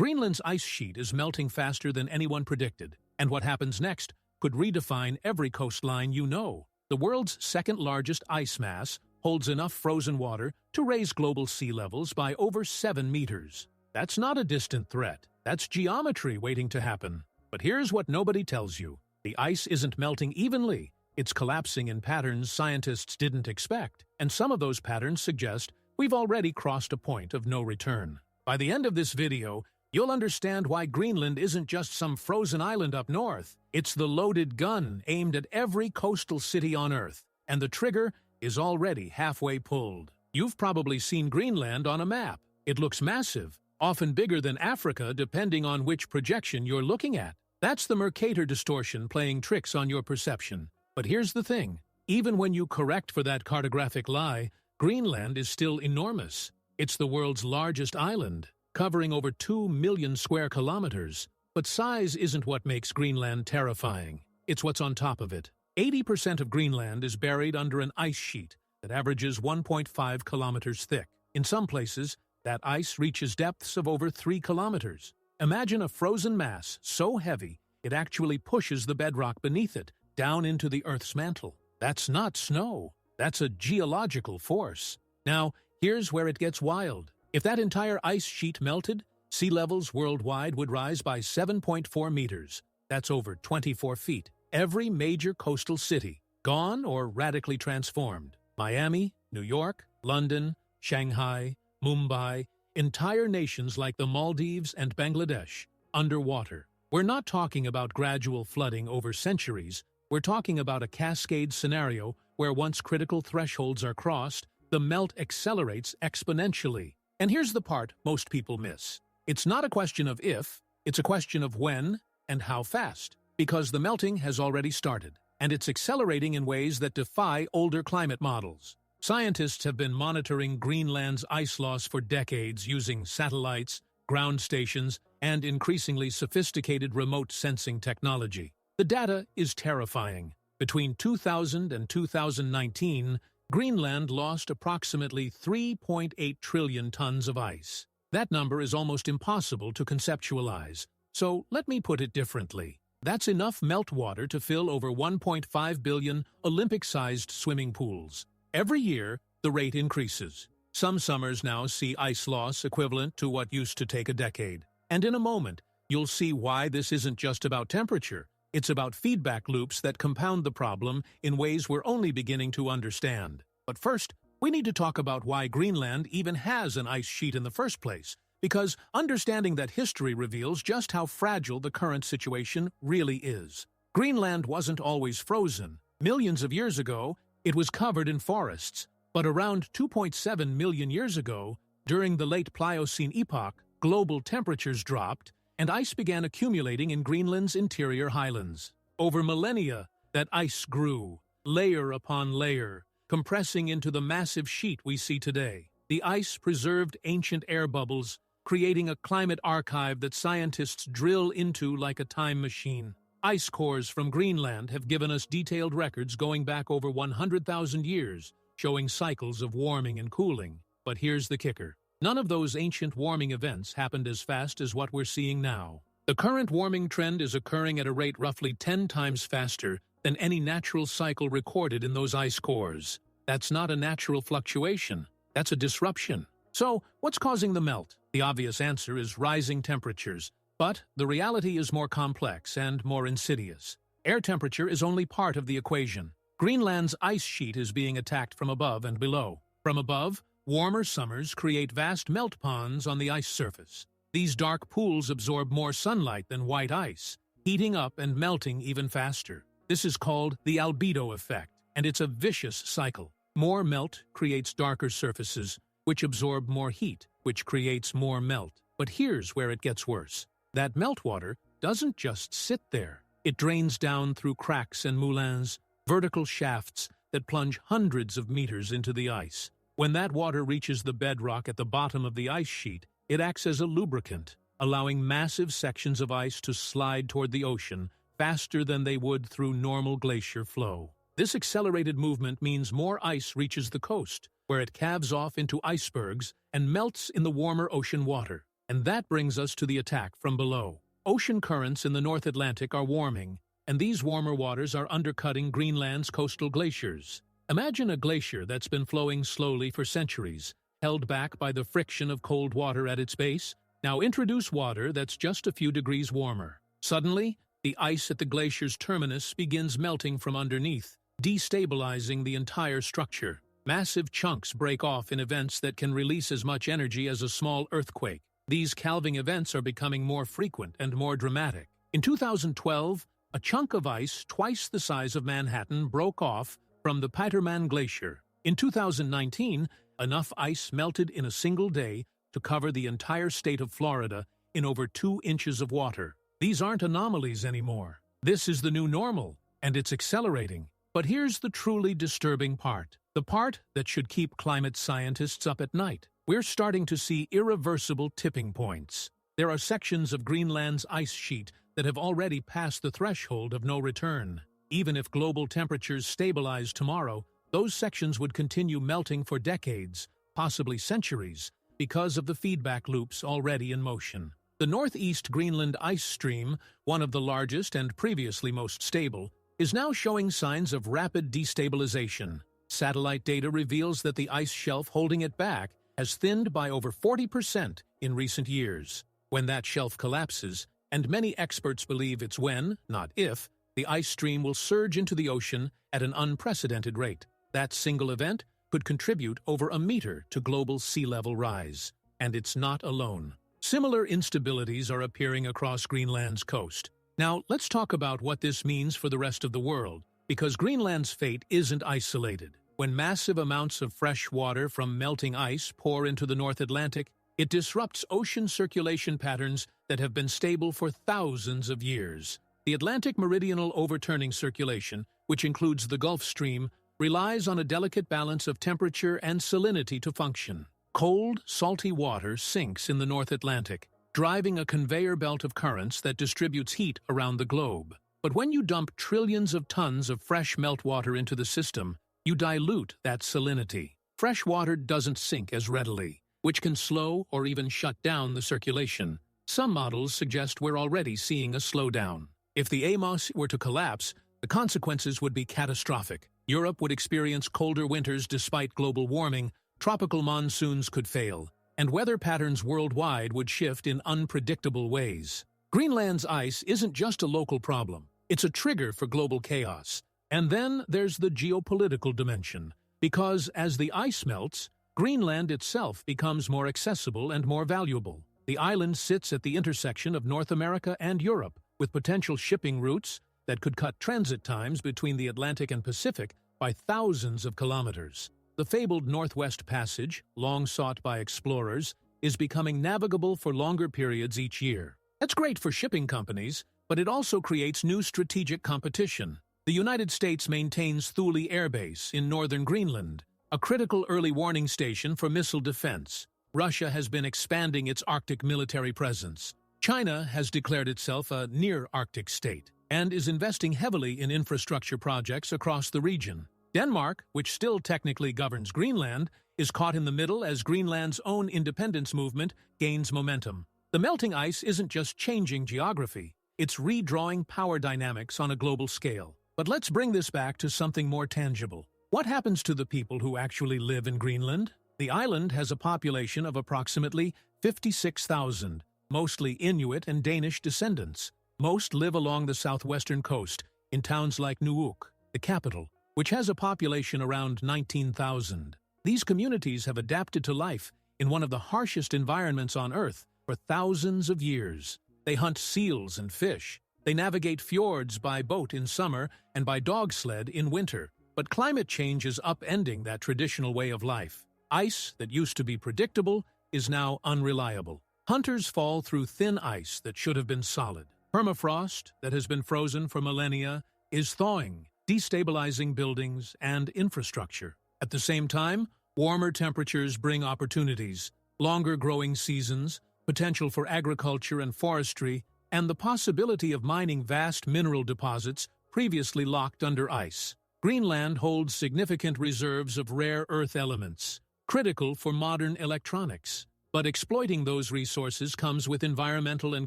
Greenland's ice sheet is melting faster than anyone predicted, and what happens next could redefine every coastline you know. The world's second-largest ice mass holds enough frozen water to raise global sea levels by over 7 meters. That's not a distant threat. That's geometry waiting to happen. But here's what nobody tells you. The ice isn't melting evenly. It's collapsing in patterns scientists didn't expect, and some of those patterns suggest we've already crossed a point of no return. By the end of this video, you'll understand why Greenland isn't just some frozen island up north. It's the loaded gun aimed at every coastal city on Earth, and the trigger is already halfway pulled. You've probably seen Greenland on a map. It looks massive, often bigger than Africa depending on which projection you're looking at. That's the Mercator distortion playing tricks on your perception. But here's the thing. Even when you correct for that cartographic lie, Greenland is still enormous. It's the world's largest island, covering over 2 million square kilometers. But size isn't what makes Greenland terrifying. It's what's on top of it. 80% of Greenland is buried under an ice sheet that averages 1.5 kilometers thick. In some places, that ice reaches depths of over 3 kilometers. Imagine a frozen mass so heavy it actually pushes the bedrock beneath it down into the Earth's mantle. That's not snow. That's a geological force. Now, here's where it gets wild. If that entire ice sheet melted, sea levels worldwide would rise by 7.4 meters. That's over 24 feet. Every major coastal city, gone or radically transformed. Miami, New York, London, Shanghai, Mumbai, entire nations like the Maldives and Bangladesh, underwater. We're not talking about gradual flooding over centuries. We're talking about a cascade scenario where once critical thresholds are crossed, the melt accelerates exponentially. And here's the part most people miss. It's not a question of if, it's a question of when and how fast. Because the melting has already started, and it's accelerating in ways that defy older climate models. Scientists have been monitoring Greenland's ice loss for decades using satellites, ground stations, and increasingly sophisticated remote sensing technology. The data is terrifying. Between 2000 and 2019, Greenland lost approximately 3.8 trillion tons of ice. That number is almost impossible to conceptualize. So let me put it differently. That's enough meltwater to fill over 1.5 billion Olympic-sized swimming pools. Every year, the rate increases. Some summers now see ice loss equivalent to what used to take a decade. And in a moment, you'll see why this isn't just about temperature. It's about feedback loops that compound the problem in ways we're only beginning to understand. But first, we need to talk about why Greenland even has an ice sheet in the first place, because understanding that history reveals just how fragile the current situation really is. Greenland wasn't always frozen. Millions of years ago, it was covered in forests. But around 2.7 million years ago, during the late Pliocene epoch, global temperatures dropped, and ice began accumulating in Greenland's interior highlands. Over millennia, that ice grew, layer upon layer, compressing into the massive sheet we see today. The ice preserved ancient air bubbles, creating a climate archive that scientists drill into like a time machine. Ice cores from Greenland have given us detailed records going back over 100,000 years, showing cycles of warming and cooling. But here's the kicker. None of those ancient warming events happened as fast as what we're seeing now. The current warming trend is occurring at a rate roughly 10 times faster than any natural cycle recorded in those ice cores. That's not a natural fluctuation. That's a disruption. So, what's causing the melt? The obvious answer is rising temperatures. But the reality is more complex and more insidious. Air temperature is only part of the equation. Greenland's ice sheet is being attacked from above and below. From above, warmer summers create vast melt ponds on the ice surface. These dark pools absorb more sunlight than white ice, heating up and melting even faster. This is called the albedo effect, and it's a vicious cycle. More melt creates darker surfaces, which absorb more heat, which creates more melt. But here's where it gets worse. That meltwater doesn't just sit there. It drains down through cracks and moulins, vertical shafts that plunge hundreds of meters into the ice. When that water reaches the bedrock at the bottom of the ice sheet, it acts as a lubricant, allowing massive sections of ice to slide toward the ocean faster than they would through normal glacier flow. This accelerated movement means more ice reaches the coast, where it calves off into icebergs and melts in the warmer ocean water. And that brings us to the attack from below. Ocean currents in the North Atlantic are warming, and these warmer waters are undercutting Greenland's coastal glaciers. Imagine a glacier that's been flowing slowly for centuries, held back by the friction of cold water at its base. Now introduce water that's just a few degrees warmer. Suddenly, the ice at the glacier's terminus begins melting from underneath, destabilizing the entire structure. Massive chunks break off in events that can release as much energy as a small earthquake. These calving events are becoming more frequent and more dramatic. In 2012, a chunk of ice twice the size of Manhattan broke off from the Petermann Glacier. In 2019, enough ice melted in a single day to cover the entire state of Florida in over 2 inches of water. These aren't anomalies anymore. This is the new normal, and it's accelerating. But here's the truly disturbing part, the part that should keep climate scientists up at night. We're starting to see irreversible tipping points. There are sections of Greenland's ice sheet that have already passed the threshold of no return. Even if global temperatures stabilize tomorrow, those sections would continue melting for decades, possibly centuries, because of the feedback loops already in motion. The Northeast Greenland ice stream, one of the largest and previously most stable, is now showing signs of rapid destabilization. Satellite data reveals that the ice shelf holding it back has thinned by over 40% in recent years. When that shelf collapses, and many experts believe it's when, not if, the ice stream will surge into the ocean at an unprecedented rate. That single event could contribute over a meter to global sea level rise. And it's not alone. Similar instabilities are appearing across Greenland's coast. Now, let's talk about what this means for the rest of the world, because Greenland's fate isn't isolated. When massive amounts of fresh water from melting ice pour into the North Atlantic, it disrupts ocean circulation patterns that have been stable for thousands of years. The Atlantic meridional overturning circulation, which includes the Gulf Stream, relies on a delicate balance of temperature and salinity to function. Cold, salty water sinks in the North Atlantic, driving a conveyor belt of currents that distributes heat around the globe. But when you dump trillions of tons of fresh meltwater into the system, you dilute that salinity. Fresh water doesn't sink as readily, which can slow or even shut down the circulation. Some models suggest we're already seeing a slowdown. If the Amos were to collapse, the consequences would be catastrophic. Europe would experience colder winters despite global warming, tropical monsoons could fail, and weather patterns worldwide would shift in unpredictable ways. Greenland's ice isn't just a local problem, it's a trigger for global chaos. And then there's the geopolitical dimension, because as the ice melts, Greenland itself becomes more accessible and more valuable. The island sits at the intersection of North America and Europe, with potential shipping routes that could cut transit times between the Atlantic and Pacific by thousands of kilometers. The fabled Northwest Passage, long sought by explorers, is becoming navigable for longer periods each year. That's great for shipping companies, but it also creates new strategic competition. The United States maintains Thule Air Base in northern Greenland, a critical early warning station for missile defense. Russia has been expanding its Arctic military presence. China has declared itself a near-Arctic state and is investing heavily in infrastructure projects across the region. Denmark, which still technically governs Greenland, is caught in the middle as Greenland's own independence movement gains momentum. The melting ice isn't just changing geography, it's redrawing power dynamics on a global scale. But let's bring this back to something more tangible. What happens to the people who actually live in Greenland? The island has a population of approximately 56,000, mostly Inuit and Danish descendants. Most live along the southwestern coast, in towns like Nuuk, the capital, which has a population around 19,000. These communities have adapted to life in one of the harshest environments on Earth for thousands of years. They hunt seals and fish. They navigate fjords by boat in summer and by dog sled in winter. But climate change is upending that traditional way of life. Ice that used to be predictable is now unreliable. Hunters fall through thin ice that should have been solid. Permafrost, that has been frozen for millennia, is thawing, destabilizing buildings and infrastructure. At the same time, warmer temperatures bring opportunities, longer growing seasons, potential for agriculture and forestry, and the possibility of mining vast mineral deposits previously locked under ice. Greenland holds significant reserves of rare earth elements, critical for modern electronics. But exploiting those resources comes with environmental and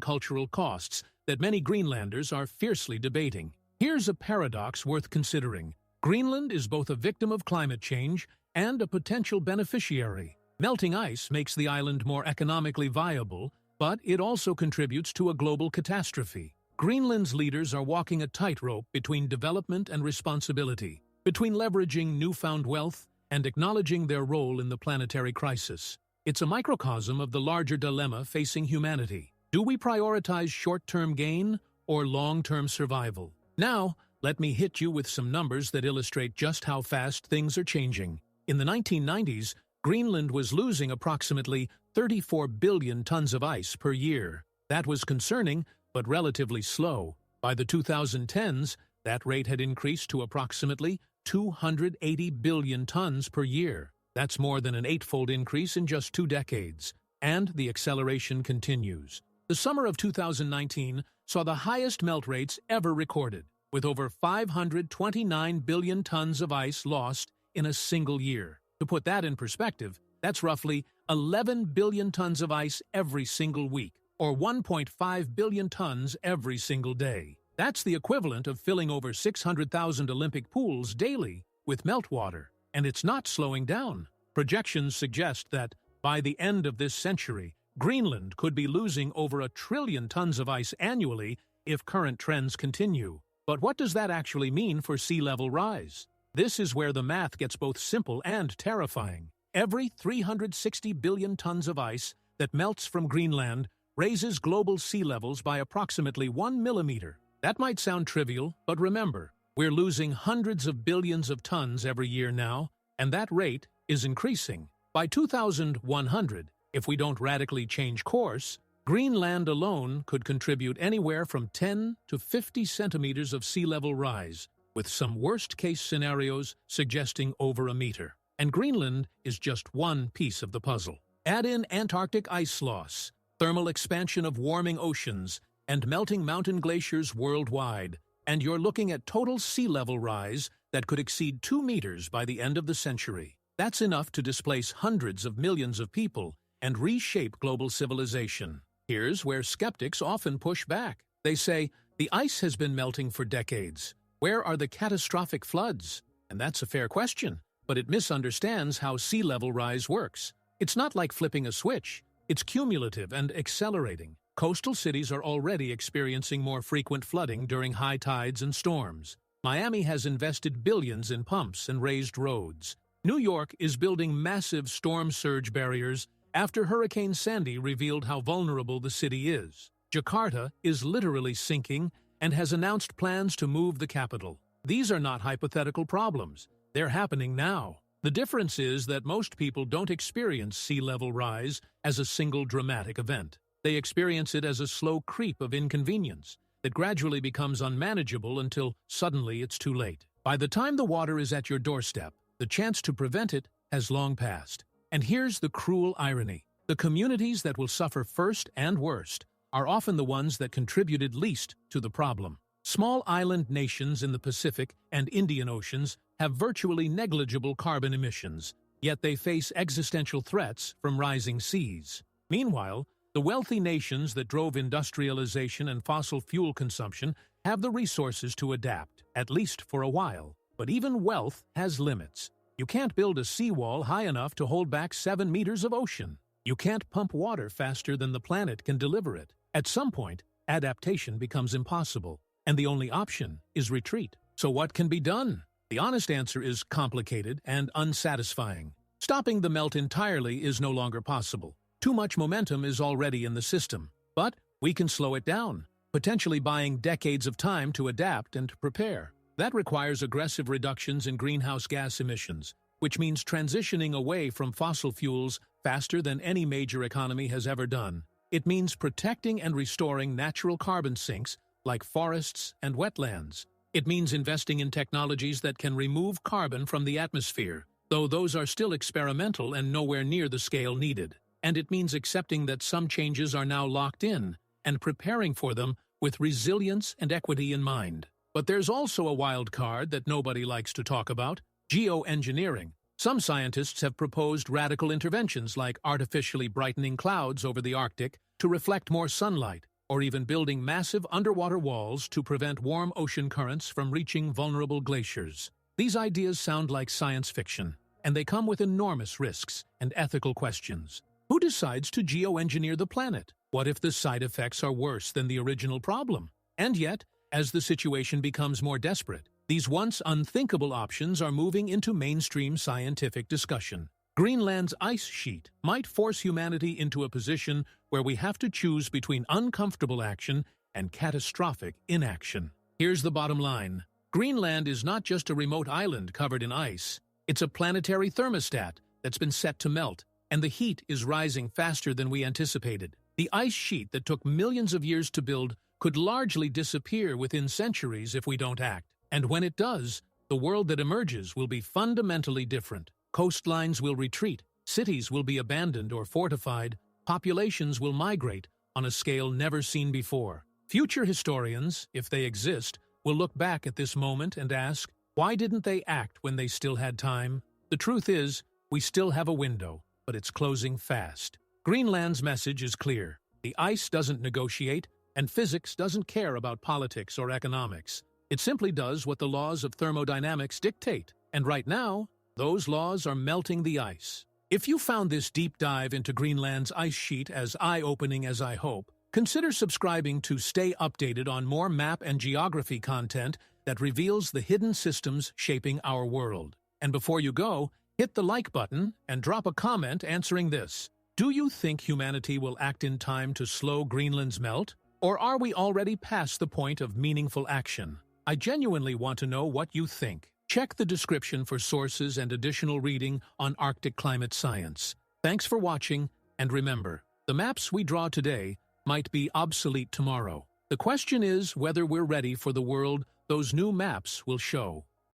cultural costs that many Greenlanders are fiercely debating. Here's a paradox worth considering. Greenland is both a victim of climate change and a potential beneficiary. Melting ice makes the island more economically viable, but it also contributes to a global catastrophe. Greenland's leaders are walking a tightrope between development and responsibility, between leveraging newfound wealth and acknowledging their role in the planetary crisis. It's a microcosm of the larger dilemma facing humanity. Do we prioritize short-term gain or long-term survival? Now, let me hit you with some numbers that illustrate just how fast things are changing. In the 1990s, Greenland was losing approximately 34 billion tons of ice per year. That was concerning, but relatively slow. By the 2010s, that rate had increased to approximately 280 billion tons per year. That's more than an eightfold increase in just 2 decades. And the acceleration continues. The summer of 2019 saw the highest melt rates ever recorded, with over 529 billion tons of ice lost in a single year. To put that in perspective, that's roughly 11 billion tons of ice every single week, or 1.5 billion tons every single day. That's the equivalent of filling over 600,000 Olympic pools daily with meltwater, and it's not slowing down. Projections suggest that by the end of this century, Greenland could be losing over 1 trillion tons of ice annually if current trends continue. But what does that actually mean for sea level rise? This is where the math gets both simple and terrifying. Every 360 billion tons of ice that melts from Greenland raises global sea levels by approximately 1 millimeter. That might sound trivial, but remember, we're losing hundreds of billions of tons every year now, and that rate is increasing. By 2100, if we don't radically change course, Greenland alone could contribute anywhere from 10 to 50 centimeters of sea level rise, with some worst-case scenarios suggesting over a meter. And Greenland is just one piece of the puzzle. Add in Antarctic ice loss, thermal expansion of warming oceans, and melting mountain glaciers worldwide, and you're looking at total sea level rise that could exceed 2 meters by the end of the century. That's enough to displace hundreds of millions of people and reshape global civilization. Here's where skeptics often push back. They say, the ice has been melting for decades. Where are the catastrophic floods? And that's a fair question, but it misunderstands how sea level rise works. It's not like flipping a switch. It's cumulative and accelerating. Coastal cities are already experiencing more frequent flooding during high tides and storms. Miami has invested billions in pumps and raised roads. New York is building massive storm surge barriers after Hurricane Sandy revealed how vulnerable the city is. Jakarta is literally sinking and has announced plans to move the capital. These are not hypothetical problems. They're happening now. The difference is that most people don't experience sea level rise as a single dramatic event. They experience it as a slow creep of inconvenience that gradually becomes unmanageable until suddenly it's too late. By the time the water is at your doorstep, the chance to prevent it has long passed. And here's the cruel irony. The communities that will suffer first and worst are often the ones that contributed least to the problem. Small island nations in the Pacific and Indian Oceans have virtually negligible carbon emissions, yet they face existential threats from rising seas. Meanwhile, the wealthy nations that drove industrialization and fossil fuel consumption have the resources to adapt, at least for a while. But even wealth has limits. You can't build a seawall high enough to hold back 7 meters of ocean. You can't pump water faster than the planet can deliver it. At some point, adaptation becomes impossible, and the only option is retreat. So what can be done? The honest answer is complicated and unsatisfying. Stopping the melt entirely is no longer possible. Too much momentum is already in the system. But we can slow it down, potentially buying decades of time to adapt and prepare. That requires aggressive reductions in greenhouse gas emissions, which means transitioning away from fossil fuels faster than any major economy has ever done. It means protecting and restoring natural carbon sinks like forests and wetlands. It means investing in technologies that can remove carbon from the atmosphere, though those are still experimental and nowhere near the scale needed. And it means accepting that some changes are now locked in and preparing for them with resilience and equity in mind. But there's also a wild card that nobody likes to talk about: geoengineering. Some scientists have proposed radical interventions like artificially brightening clouds over the Arctic to reflect more sunlight, or even building massive underwater walls to prevent warm ocean currents from reaching vulnerable glaciers. These ideas sound like science fiction, and they come with enormous risks and ethical questions. Who decides to geoengineer the planet? What if the side effects are worse than the original problem? And yet, as the situation becomes more desperate, these once unthinkable options are moving into mainstream scientific discussion. Greenland's ice sheet might force humanity into a position where we have to choose between uncomfortable action and catastrophic inaction. Here's the bottom line. Greenland is not just a remote island covered in ice. It's a planetary thermostat that's been set to melt, and the heat is rising faster than we anticipated. The ice sheet that took millions of years to build could largely disappear within centuries if we don't act. And when it does, the world that emerges will be fundamentally different. Coastlines will retreat, cities will be abandoned or fortified, populations will migrate on a scale never seen before. Future historians, if they exist, will look back at this moment and ask, why didn't they act when they still had time? The truth is, we still have a window, but it's closing fast. Greenland's message is clear. The ice doesn't negotiate, and physics doesn't care about politics or economics. It simply does what the laws of thermodynamics dictate, and right now, those laws are melting the ice. If you found this deep dive into Greenland's ice sheet as eye-opening as I hope, consider subscribing to stay updated on more map and geography content that reveals the hidden systems shaping our world. And before you go, hit the like button and drop a comment answering this. Do you think humanity will act in time to slow Greenland's melt? Or are we already past the point of meaningful action? I genuinely want to know what you think. Check the description for sources and additional reading on Arctic climate science. Thanks for watching, and remember, the maps we draw today might be obsolete tomorrow. The question is whether we're ready for the world those new maps will show.